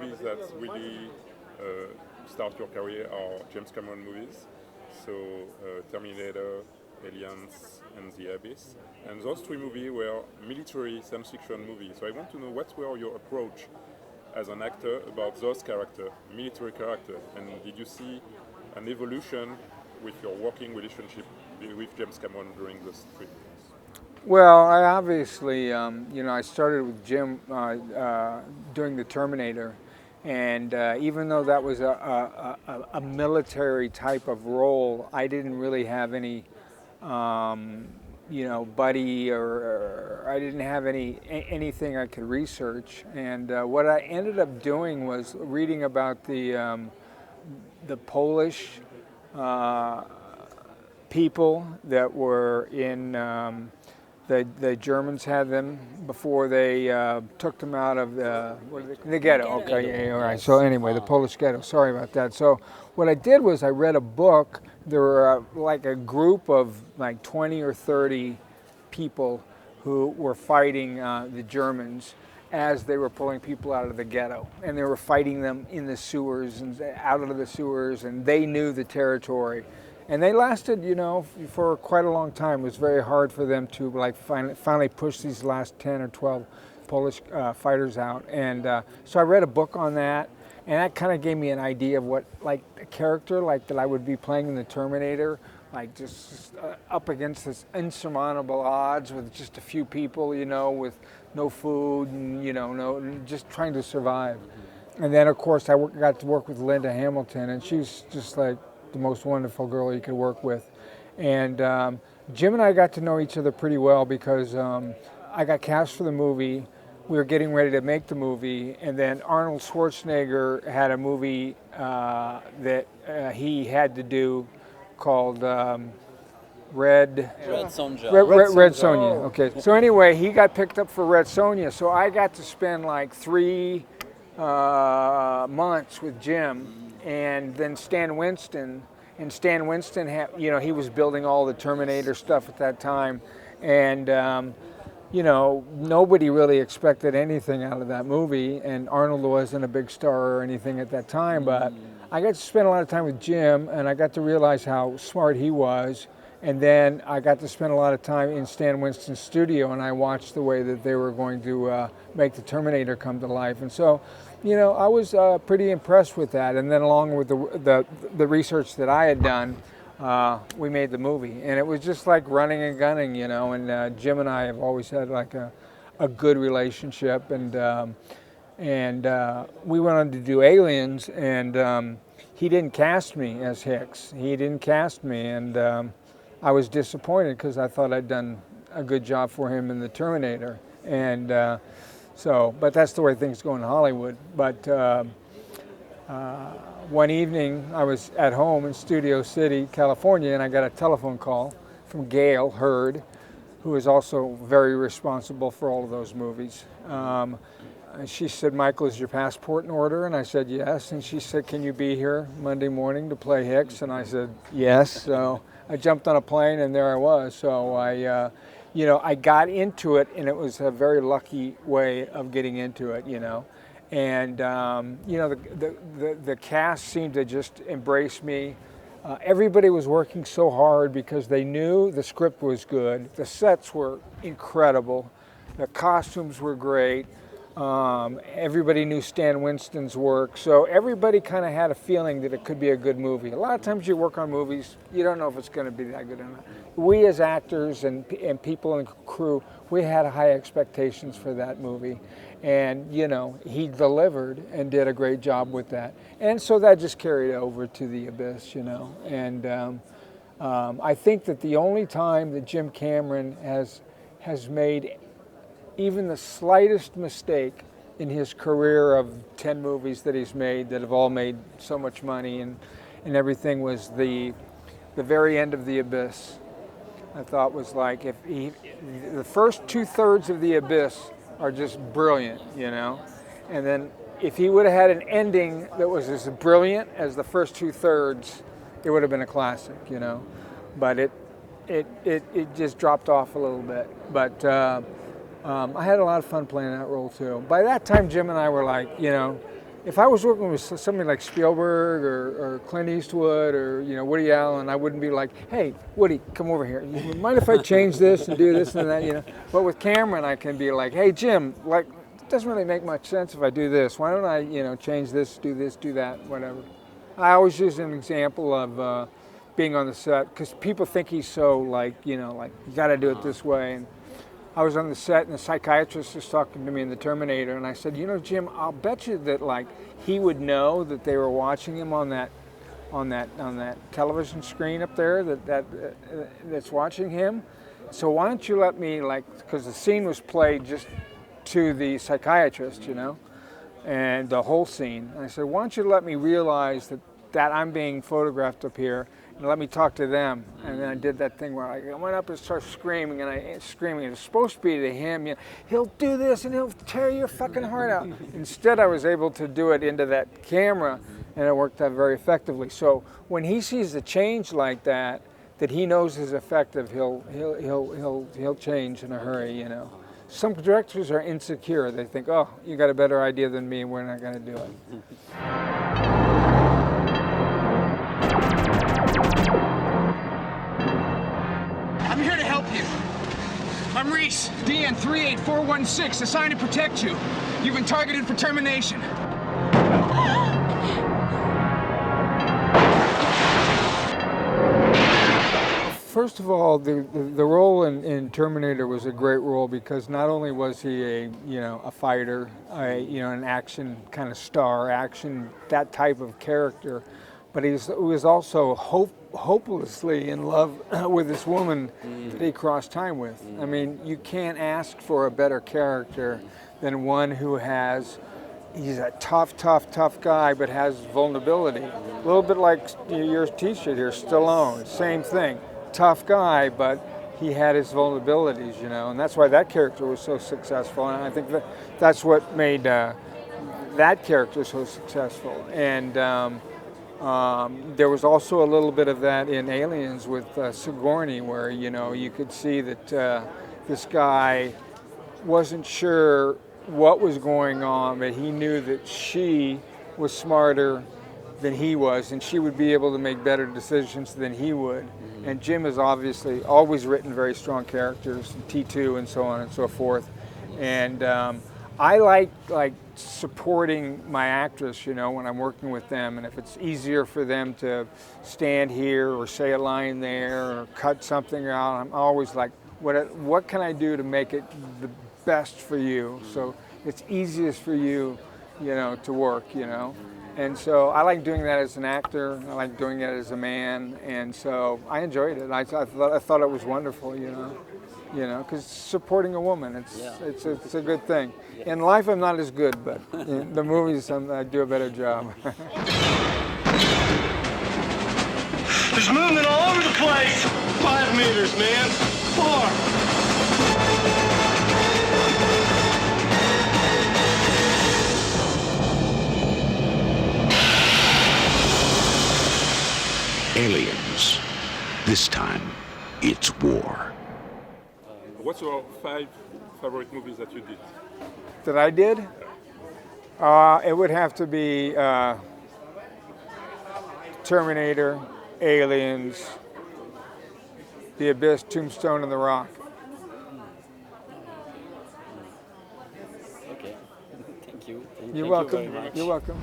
movies that really start your career are James Cameron movies. So Terminator, Aliens, and The Abyss. And those three movies were military science fiction movies. So I want to know what were your approach as an actor about those characters, military characters, and did you see an evolution with your working relationship with James Cameron during those three years? Well, I obviously, I started with Jim doing the Terminator, and even though that was a military type of role, I didn't really have any, buddy, or I didn't have anything I could research. And what I ended up doing was reading about the Polish people that were in. The Germans had them before they took them out of the ghetto. Okay, yeah, all right. So anyway, the Polish ghetto. Sorry about that. So what I did was I read a book. There were like a group of like 20 or 30 people who were fighting the Germans as they were pulling people out of the ghetto. And they were fighting them in the sewers and out of the sewers, and they knew the territory. And they lasted, for quite a long time. It was very hard for them to finally push these last 10 or 12 Polish fighters out. And so I read a book on that, and that kind of gave me an idea of what, like, a character like that I would be playing in the Terminator, like just up against this insurmountable odds with just a few people, with no food and, just trying to survive. And then, of course, I got to work with Linda Hamilton, and she's just like the most wonderful girl you could work with. And Jim and I got to know each other pretty well because I got cast for the movie. We were getting ready to make the movie, and then Arnold Schwarzenegger had a movie that he had to do called Red Sonja. Red Sonja. Okay. So anyway, he got picked up for Red Sonja. So I got to spend like 3 months with Jim. And then Stan Winston, had, he was building all the Terminator stuff at that time, and nobody really expected anything out of that movie, and Arnold wasn't a big star or anything at that time, but I got to spend a lot of time with Jim, and I got to realize how smart he was, and then I got to spend a lot of time in Stan Winston's studio, and I watched the way that they were going to make the Terminator come to life, and so I was pretty impressed with that. And then along with the research that I had done, we made the movie. And it was just like running and gunning, and Jim and I have always had like a good relationship. And we went on to do Aliens, and he didn't cast me as Hicks. He didn't cast me, and I was disappointed because I thought I'd done a good job for him in the Terminator. And but that's the way things go in Hollywood. But one evening I was at home in Studio City, California, and I got a telephone call from Gail Hurd, who is also very responsible for all of those movies. And she said, "Michael, is your passport in order?" And I said, "Yes." And she said, "Can you be here Monday morning to play Hicks?" And I said, "Yes." So I jumped on a plane, and there I was. So I got into it, and it was a very lucky way of getting into it, And, the cast seemed to just embrace me. Everybody was working so hard because they knew the script was good. The sets were incredible. The costumes were great. Everybody knew Stan Winston's work. So everybody kind of had a feeling that it could be a good movie. A lot of times you work on movies, you don't know if it's going to be that good or not. We as actors and people in the crew, we had high expectations for that movie. And, he delivered and did a great job with that. And so that just carried over to The Abyss, And I think that the only time that Jim Cameron has made even the slightest mistake in his career of 10 movies that he's made that have all made so much money and everything was the very end of The Abyss. I thought was like, the first 2/3 of The Abyss are just brilliant, and then if he would have had an ending that was as brilliant as the first 2/3, it would have been a classic, but it just dropped off a little bit. But I had a lot of fun playing that role too. By that time, Jim and I were like, if I was working with somebody like Spielberg or Clint Eastwood or Woody Allen, I wouldn't be like, hey, Woody, come over here. You mind if I change this and do this and that, But with Cameron, I can be like, hey, Jim, like, it doesn't really make much sense if I do this. Why don't I, change this, do that, whatever. I always use an example of being on the set because people think he's so like, you got to do it this way. And I was on the set and the psychiatrist was talking to me in the Terminator, and I said, Jim, I'll bet you that like he would know that they were watching him on that television screen up there that's watching him. So why don't you let me, like, because the scene was played just to the psychiatrist, and the whole scene. And I said, why don't you let me realize that I'm being photographed up here, and let me talk to them. And then I did that thing where I went up and started screaming, and it was supposed to be to him, he'll do this and he'll tear your fucking heart out. Instead, I was able to do it into that camera, and it worked out very effectively. So when he sees a change like that he knows is effective, he'll change in a hurry, Some directors are insecure. They think, oh, you got a better idea than me, we're not going to do it. I'm here to help you. I'm Reese, DN 38416, assigned to protect you. You've been targeted for termination. First of all, the role in Terminator was a great role because not only was he a fighter, an action kind of star, that type of character, but he was also hopelessly in love with this woman that he crossed time with. I mean, you can't ask for a better character than one who he's a tough guy, but has vulnerability. A little bit like your T-shirt here, Stallone, same thing. Tough guy, but he had his vulnerabilities, and that's why that character was so successful. And I think that's what made that character so successful. And there was also a little bit of that in Aliens with Sigourney, where you could see that this guy wasn't sure what was going on, but he knew that she was smarter than he was, and she would be able to make better decisions than he would. And Jim has obviously always written very strong characters, T2 and so on and so forth. And I like supporting my actress, when I'm working with them. And if it's easier for them to stand here or say a line there or cut something out, I'm always like, what can I do to make it the best for you? So it's easiest for you, to work, And so I like doing that as an actor. I like doing it as a man, and so I enjoyed it. I thought it was wonderful, because supporting a woman, it's a good thing. In life, I'm not as good, but in the movies, I do a better job. There's movement all over the place. 5 meters, man. 4. Aliens. This time, it's war. What's your 5 favorite movies that you did? That I did? It would have to be Terminator, Aliens, The Abyss, Tombstone, and The Rock. Okay. Thank you. You're welcome. You very much. You're welcome.